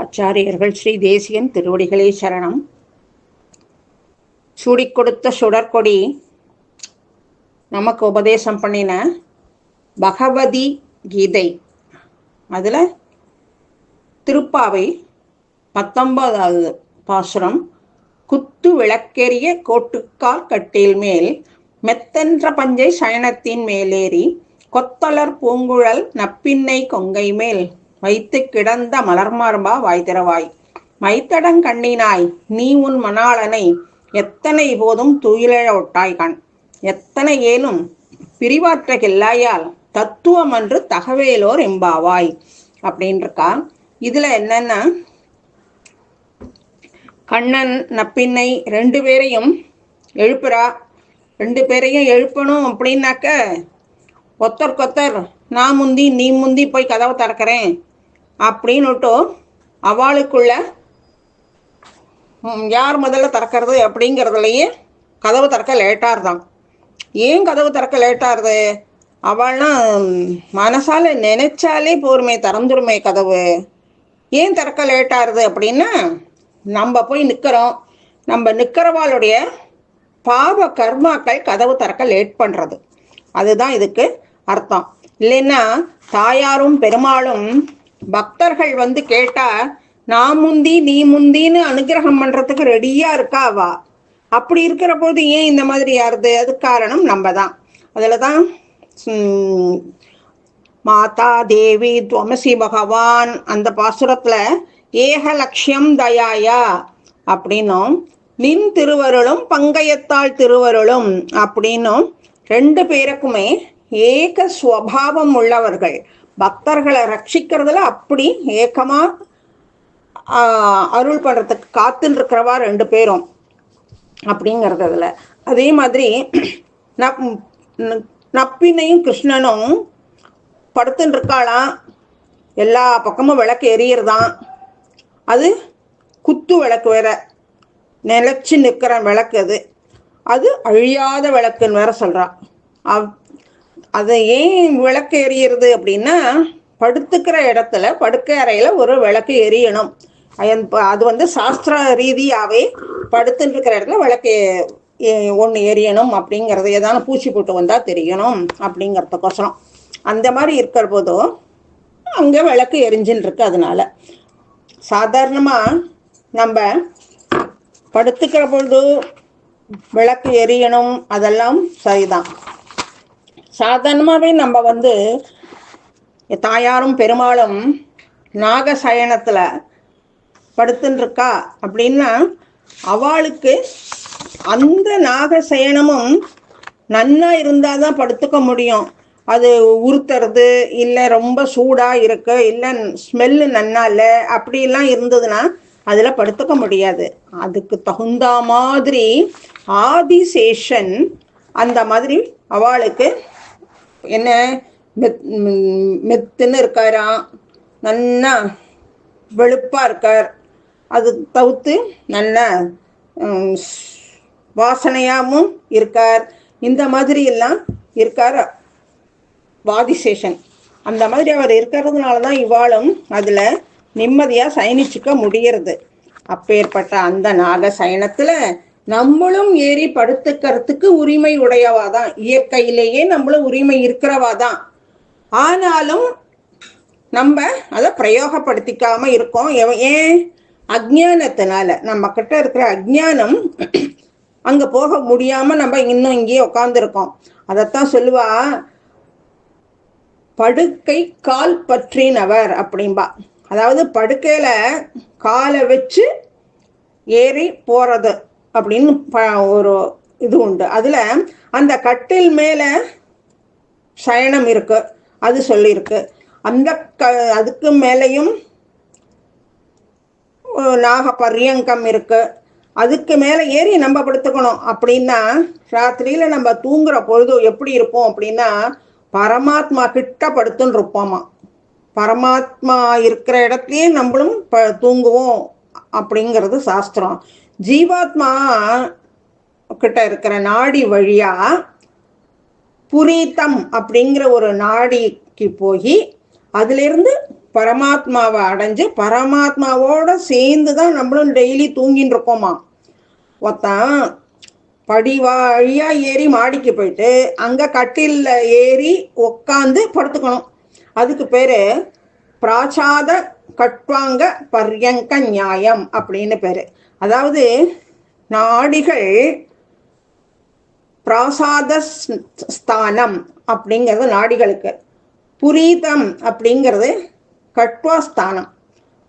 ஆச்சாரியர்கள் ஸ்ரீ தேசிகன் திருவடிகளே சரணம். சூடிக் கொடுத்த சுடற்கொடி நமக்கு உபதேசம் பண்ணின பகவதி கீதை, அதில் திருப்பாவை 19வது பாசுரம். குத்து விளக்கெரிய கோட்டுக்கால் கட்டில் மேல் மெத்தென்ற பஞ்சை சயனத்தின் மேலேறி கொத்தலர் பூங்குழல் நப்பின்னை கொங்கை மேல் வைத்து கிடந்த மலர்மார்பா வாய்திறவாய் மைத்தடங் கண்ணினாய் நீ உன் மணாளனை எத்தனை போதும் துயிலழ ஒட்டாய்கான் எத்தனை ஏனும் பிரிவாற்றகில்லாயால் தத்துவம் அன்று தகவேலோர் எம்பாவாய் அப்படின்றிருக்கா. இதுல என்னன்னா, கண்ணன் நப்பின்னை 2 பேரையும் எழுப்புறா. 2 பேரையும் எழுப்பணும் அப்படின்னாக்க ஒத்தர் நான் முந்தி நீ முந்தி போய் கதவை திறக்கிறேன் அப்படின்னுட்டு அவளுக்குள்ள யார் முதல்ல திறக்கிறது அப்படிங்கிறதுலையே கதவு திறக்க லேட்டாருதான். ஏன் கதவு திறக்க லேட்டாருது? அவள்னா மனசால நினைச்சாலே போருமே, திறந்துருமே கதவு. ஏன் திறக்க லேட்டாருது அப்படின்னா, நம்ம போய் நிற்கிறோம், நம்ம நிற்கிறவாளுடைய பாவ கர்மாக்கள் கதவு திறக்க லேட் பண்ணுறது. அதுதான் இதுக்கு அர்த்தம். இல்லைன்னா தாயாரும் பெருமாளும் பக்தர்கள் வந்து கேட்டா நான் முந்தி நீ முந்தின்னு அனுகிரகம் பண்றதுக்கு ரெடியா இருக்கா அவா. அப்படி இருக்கிற போது ஏன் இந்த மாதிரி யாருது? அது காரணம் நம்ம தான். அதுலதான் மாதா தேவி துவமசி பகவான் அந்த பாசுரத்துல ஏக லட்சியம் தயாயா அப்படின்னும் நின் திருவருளும் பங்கயத்தாள் திருவருளும் அப்படின்னும் 2 பேருக்குமே ஏக ஸ்வபாவம் உள்ளவர்கள். பக்தர்களை ரட்சிக்கிறதுல அப்படி ஏக்கமா அருள் பண்றதுக்கு காத்துன்னு இருக்கிறவா 2 பேரும் அப்படிங்கிறதுல. அதே மாதிரி நப்பினையும் கிருஷ்ணனும் படுத்துன்னு இருக்காளாம். எல்லா பக்கமும் விளக்கு எரியறதான். அது குத்து விளக்கு வேற, நிலைச்சு நிற்கிற விளக்கு. அது அழியாத விளக்குன்னு வேற சொல்றான். அதை ஏன் விளக்கு எரியிறது அப்படின்னா, படுத்துக்கிற இடத்துல படுக்கை அறையில ஒரு விளக்கு எரியணும். அது சாஸ்திர ரீதியாவே படுத்துட்டு இருக்கிற இடத்துல விளக்கு ஒன்று எரியணும் அப்படிங்கிறது. ஏதான பூச்சி போட்டு வந்தா தெரியணும் அப்படிங்கிறதுக்கோசரம் அந்த மாதிரி இருக்கிற போதும் அங்க விளக்கு எரிஞ்சுன்னு இருக்கு. அதனால சாதாரணமா நம்ம படுத்துக்கிற பொழுது விளக்கு எரியணும், அதெல்லாம் சரிதான். சாதாரணமாகவே நம்ம தாயாரும் பெருமாளும் நாகசயனத்தில் படுத்துன்னு இருக்கா அப்படின்னா அவளுக்கு அந்த நாகசயனமும் நன்னா இருந்தால் தான் படுத்துக்க முடியும். அது உறுத்துறது இல்லை, ரொம்ப சூடாக இருக்கு, இல்லை ஸ்மெல்லு நன்னா இல்லை, அப்படிலாம் இருந்ததுன்னா அதில் படுத்துக்க முடியாது. அதுக்கு தகுந்த மாதிரி ஆதிசேஷன் அந்த மாதிரி அவளுக்கு என்ன மெத்துன்னு இருக்காராம், நல்லா வெளுப்பா இருக்கார். அது தவிர்த்து நல்ல வாசனையாகவும் இருக்கார். இந்த மாதிரி எல்லாம் இருக்கார் வாதிசேஷன். அந்த மாதிரி அவர் இருக்கிறதுனால தான் இவாளும் அதுல நிம்மதியா சயனிச்சுக்க முடியறது. அப்பேற்பட்ட அந்த நாக சயனத்துல நம்மளும் ஏறி படுத்துக்கிறதுக்கு உரிமை உடையவாதான், இயற்கையிலேயே நம்மளும் உரிமை இருக்கிறவாதான். ஆனாலும் நம்ம அதை பிரயோகப்படுத்திக்காம இருக்கோம். ஏன்? அஜ்ஞானத்தினால. நம்ம கிட்ட இருக்கிற அஜ்ஞானம் அங்க போக முடியாம நம்ம இன்னும் இங்கேயே உட்கார்ந்துருக்கோம். அதைத்தான் சொல்லுவா, படுக்கை கால் பற்றினவர் அப்படின்பா. அதாவது படுக்கையில காலை வச்சு ஏறி போறது அப்படின்னு ஒரு இது உண்டு. அதுல அந்த கட்டில் மேல சயனம் இருக்கு, அது சொல்லியிருக்கு. அந்த அதுக்கு மேலையும் நாக பர்யங்கம் இருக்கு. அதுக்கு மேல ஏறி நம்ம படுத்துக்கணும். அப்படின்னா ராத்திரியில நம்ம தூங்குற பொழுது எப்படி இருப்போம் அப்படின்னா, பரமாத்மா கிட்ட படுத்துன்னு இருப்போமா. பரமாத்மா இருக்கிற இடத்துலயே நம்மளும் தூங்குவோம் அப்படிங்கிறது சாஸ்திரம். ஜீவாத்மா கிட்ட இருக்கிற நாடி வழியா புரீத்தம் அப்படிங்கிற ஒரு நாடிக்கு போய் அதிலிருந்து பரமாத்மாவை அடைஞ்சு பரமாத்மாவோட சேர்ந்து தான் நம்மளும் டெய்லி தூங்கின்னு இருக்கோமா. ஒருத்தன் படி வழியா ஏறி மாடிக்கு போயிட்டு அங்க கட்டில்ல ஏறி உக்காந்து படுத்துக்கணும். அதுக்கு பேரு பிராச்சாத கட்வாங்க பர்யங்க நியாயம் அப்படின்னு பேரு. அதாவது நாடிகள் பிராசாத ஸ்தானம் அப்படிங்கிறது நாடிகளுக்கு, புரீதம் அப்படிங்கிறது கட்வாஸ்தானம்,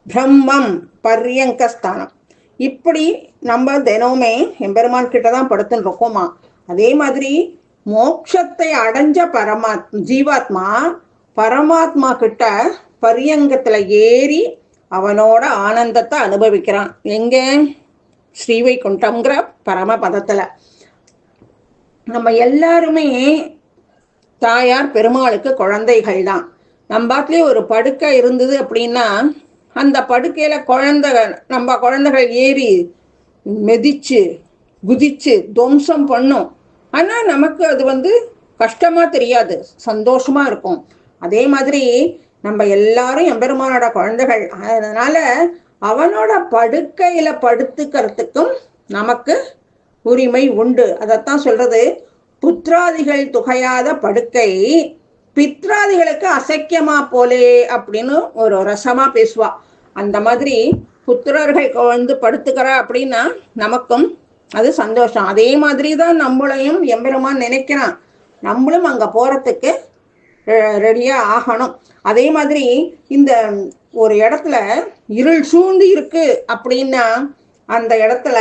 பிரம்மம் பர்யங்க ஸ்தானம். இப்படி நம்ம தினமுமே எம்பெருமான் கிட்ட தான் படுத்துன்னு இருக்கோமா. அதே மாதிரி மோட்சத்தை அடைஞ்ச ஜீவாத்மா பரமாத்மா கிட்ட பரியங்கத்துல ஏறி அவனோட ஆனந்தத்தை அனுபவிக்கிறான். எங்க? ஸ்ரீவைகுண்டம்ங்கிற பரமபதத்துல. நம்ம எல்லாருமே தாயார் பெருமாளுக்கு குழந்தைகள் தான். நம்பாத்திலே ஒரு படுக்கை இருந்தது அப்படின்னா அந்த படுக்கையில நம்ம குழந்தைகள் ஏறி மிதிச்சு குதிச்சு துவம்சம் பண்ணும். ஆனா நமக்கு அது கஷ்டமா தெரியாது, சந்தோஷமா இருக்கும். அதே மாதிரி நம்ம எல்லாரும் எம்பெருமானோட குழந்தைகள். அதனால அவனோட படுக்கையில படுத்துக்கிறதுக்கும் நமக்கு உரிமை உண்டு. அதைத்தான் சொல்றது, புத்திராதிகள் துகையாத படுக்கை பித்ராதிகளுக்கு அசக்கியமா போலே அப்படின்னு ஒரு ரசமா பேசுவா. அந்த மாதிரி புத்திரர்கள் படுத்துக்கிறா அப்படின்னா நமக்கும் அது சந்தோஷம். அதே மாதிரி தான் நம்மளையும் எம்பெருமான் நினைக்கிறான். நம்மளும் அங்க போறதுக்கு ரெடியா ஆகணும். அதே மாதிரி இந்த ஒரு இடத்துல இருள் சூழ்ந்து இருக்கு அப்படின்னா அந்த இடத்துல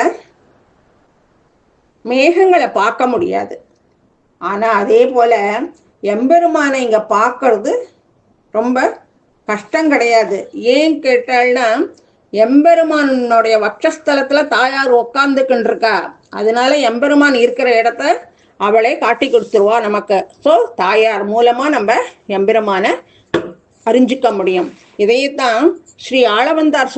மேகங்களை பார்க்க முடியாது. ஆனா அதே போல எம்பெருமானை இங்க பார்க்கறது ரொம்ப கஷ்டம் கிடையாது. ஏன் கேட்டால்னா எம்பெருமானுடைய வட்சஸ்தலத்துல தாயார் உக்காந்துக்கின்னு இருக்கா. அதனால எம்பெருமான் இருக்கிற இடத்த அவளே காட்டி கொடுத்துருவா நமக்கு. ஸோ தாயார் மூலமா நம்ம எம்பெருமான அறிஞ்சிக்க முடியும். இதையத்தான் ஸ்ரீ ஆளவந்தார்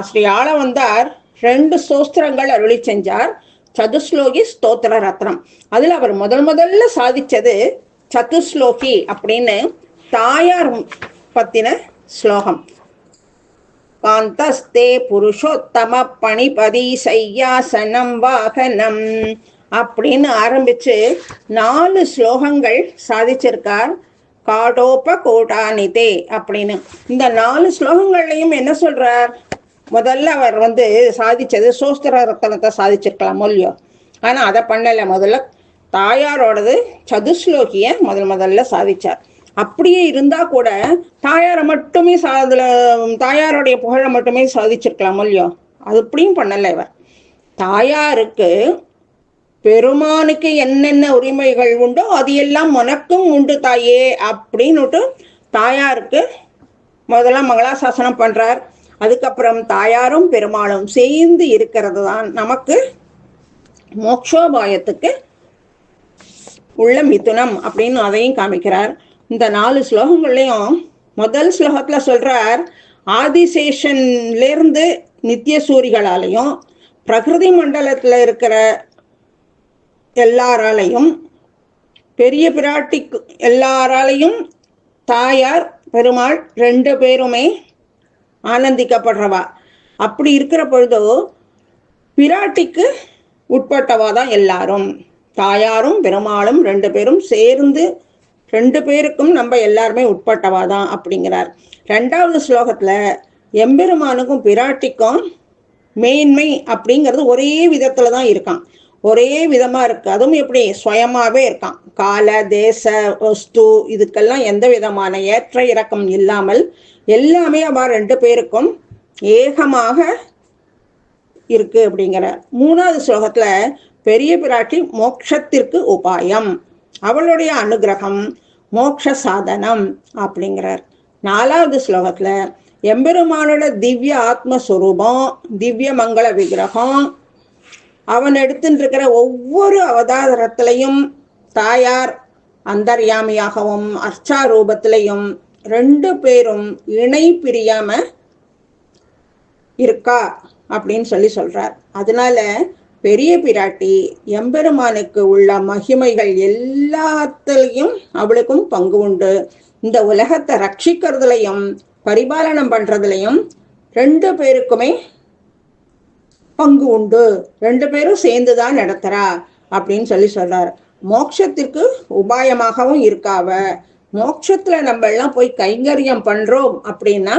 ஸ்ரீ ஆளவந்தார் 2 ஸ்தோத்திரங்கள் அருளி செஞ்சார். சதுஸ்லோகி ஸ்தோத்திர ரத்னம். அதுல அவர் முதல்ல சாதிச்சது சதுஸ்லோகி அப்படின்னு தாயார் பத்தின ஸ்லோகம். காந்தஸ்தே புருஷோத்தம பணிபதி சையாசனம் வாகனம் அப்படின்னு ஆரம்பிச்சு 4 ஸ்லோகங்கள் சாதிச்சிருக்கார். காடோப கோடானிதே அப்படின்னு. இந்த 4 ஸ்லோகங்கள்லையும் என்ன சொல்றார்? முதல்ல அவர் சாதிச்சது சோஸ்திர ரத்தனத்தை சாதிச்சிருக்கலாம் இல்லையோ, ஆனா அதை பண்ணல. முதல்ல தாயாரோடது சதுஸ்லோகிய முதல்ல சாதிச்சார். அப்படியே இருந்தா கூட தாயாரை மட்டுமே தாயாருடைய புகழை மட்டுமே சாதிச்சிருக்கலாம் இல்லையோ, அது அப்படியும் பண்ணல இவர். தாயாருக்கு பெருமானுக்கு என்னென்ன உரிமைகள் உண்டோ அது எல்லாம் உனக்கும் உண்டு தாயே அப்படின்னுட்டு தாயாருக்கு முதல்ல மங்களாசாசனம் பண்றார். அதுக்கப்புறம் தாயாரும் பெருமாளும் சேர்ந்து இருக்கிறது தான் நமக்கு மோக்ஷோபாயத்துக்கு உள்ள மிதுனம் அப்படின்னு அதையும் காமிக்கிறார். இந்த 4 ஸ்லோகங்கள்லையும் முதல் ஸ்லோகத்துல சொல்றார், ஆதிசேஷன்ல இருந்து நித்திய சூரிகளாலையும் பிரகிருதி மண்டலத்துல இருக்கிற எல்லாராலையும் பெரிய பிராட்டிக்கு எல்லாராலையும் தாயார் பெருமாள் 2 பேருமே ஆனந்திக்கப்படுறவா. அப்படி இருக்கிற பொழுதோ பிராட்டிக்கு உட்பட்டவா தான் எல்லாரும். தாயாரும் பெருமாளும் 2 பேரும் சேர்ந்து 2 பேருக்கும் நம்ம எல்லாருமே உட்பட்டவா தான் அப்படிங்கிறார். 2வது ஸ்லோகத்துல எம்பெருமானுக்கும் பிராட்டிக்கும் மேன்மை அப்படிங்கிறது ஒரே விதத்துல தான் இருக்கான், ஒரே விதமா இருக்கு. அதுவும் எப்படி சுயமாவே இருக்கான். கால தேச வஸ்து இதுக்கெல்லாம் எந்த விதமான ஏற்ற இறக்கம் இல்லாமல் எல்லாமே அவ 2 பேருக்கும் ஏகமாக இருக்கு அப்படிங்கிறார். 3வது ஸ்லோகத்துல பெரிய பிராட்டி மோட்சத்திற்கு உபாயம், அவளுடைய அனுகிரகம் மோட்ச சாதனம் அப்படிங்கிறார். 4வது ஸ்லோகத்துல எம்பெருமானோட திவ்ய ஆத்மஸ்வரூபம், திவ்ய மங்கள விக்கிரகம், அவன் எடுத்துட்டு இருக்கிற ஒவ்வொரு அவதாரத்திலையும் தாயார் அந்தர்யாமியாகவும் அர்ச்சா ரூபத்திலையும் 2 பேரும் இணை பிரியாம இருக்கா அப்படின்னு சொல்றார். அதனால பெரிய பிராட்டி எம்பெருமானுக்கு உள்ள மகிமைகள் எல்லாத்திலையும் அவளுக்கும் பங்கு உண்டு. இந்த உலகத்தை ரட்சிக்கிறதுலையும் பரிபாலனம் பண்றதுலையும் 2 பேருக்குமே பங்கு உண்டு, 2 பேரும் சேர்ந்துதான் நடத்துறா அப்படின்னு சொல்றாரு. மோட்சத்திற்கு உபாயமாகவும் இருக்காவ. மோட்சத்துல நம்ம எல்லாம் போய் கைங்கரியம் பண்றோம் அப்படின்னா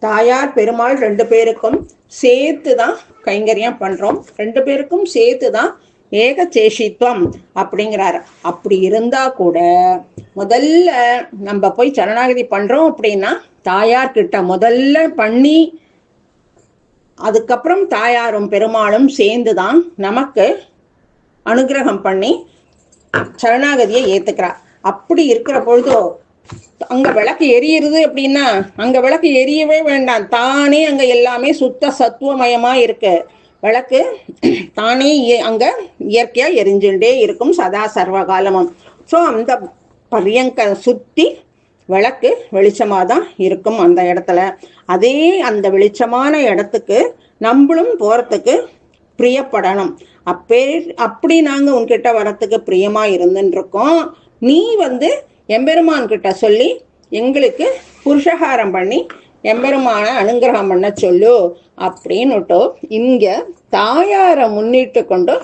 தாயார் பெருமாள் 2 பேருக்கும் சேர்த்துதான் கைங்கரியம் பண்றோம், 2 பேருக்கும் சேர்த்துதான் ஏக சேஷித்வம் அப்படிங்கிறாரு. அப்படி இருந்தா கூட முதல்ல நம்ம போய் சரணாகதி பண்றோம் அப்படின்னா தாயார் கிட்ட முதல்ல பண்ணி அதுக்கப்புறம் தாயாரும் பெருமாளும் சேர்ந்துதான் நமக்கு அனுகிரகம் பண்ணி சரணாகதியை ஏத்துக்கிறார். அப்படி இருக்கிற பொழுதோ அங்க விளக்கு எரியுறது அப்படின்னா அங்க விளக்கு எரியவே வேண்டாம், தானே அங்க எல்லாமே சுத்த சத்துவமயமா இருக்கு. விளக்கு தானே அங்க இயற்கையா எரிஞ்சுட்டே இருக்கும் சதா சர்வ காலமும். ஸோ அந்த பரியங்க சுத்தி விளக்கு வெளிச்சமாதான் இருக்கும் அந்த இடத்துல. அதே அந்த வெளிச்சமான இடத்துக்கு நம்மளும் போறதுக்கு பிரியப்படணும். அப்படி நாங்க உன்கிட்ட வரத்துக்கு பிரியமா இருந்துருக்கோம். நீ எம்பெருமான் கிட்ட சொல்லி எங்களுக்கு புருஷகாரம் பண்ணி எம்பெருமான அனுகிரகம் பண்ண சொல்லு அப்படின்னுட்டு இங்க தாயார முன்னிட்டு கொண்டு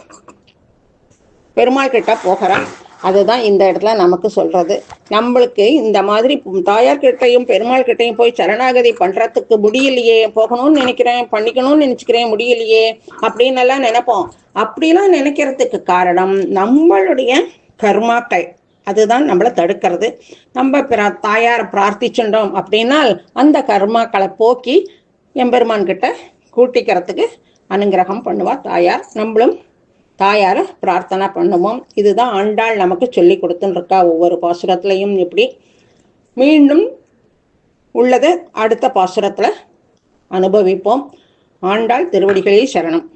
பெருமாள் கிட்ட போகிறான். அதுதான் இந்த இடத்துல நமக்கு சொல்றது. நம்மளுக்கு இந்த மாதிரி தாயார் கிட்டையும் பெருமாள் கிட்டையும் போய் சரணாகதி பண்றதுக்கு முடியலையே, போகணும்னு நினைக்கிறேன், பண்ணிக்கணும்னு நினைச்சுக்கிறேன், முடியலையே அப்படின்னு எல்லாம் நினைப்போம். அப்படிலாம் நினைக்கிறதுக்கு காரணம் நம்மளுடைய கர்மாக்கள். அதுதான் நம்மளை தடுக்கிறது. நம்ம தாயாரை பிரார்த்திச்சுட்டோம் அப்படின்னால் அந்த கர்மாக்களை போக்கி எம்பெருமான் கிட்ட கூட்டிக்கிறதுக்கு அனுகிரகம் பண்ணுவா தாயார். நம்மளும் தாயாரை பிரார்த்தனை பண்ணுவோம். இதுதான் ஆண்டாள் நமக்கு சொல்லி கொடுத்துன்னு இருக்கா ஒவ்வொரு பாசுரத்துலையும். இப்படி மீண்டும் உள்ளதை அடுத்த பாசுரத்துல அனுபவிப்போம். ஆண்டாள் திருவடிகளே சரணம்.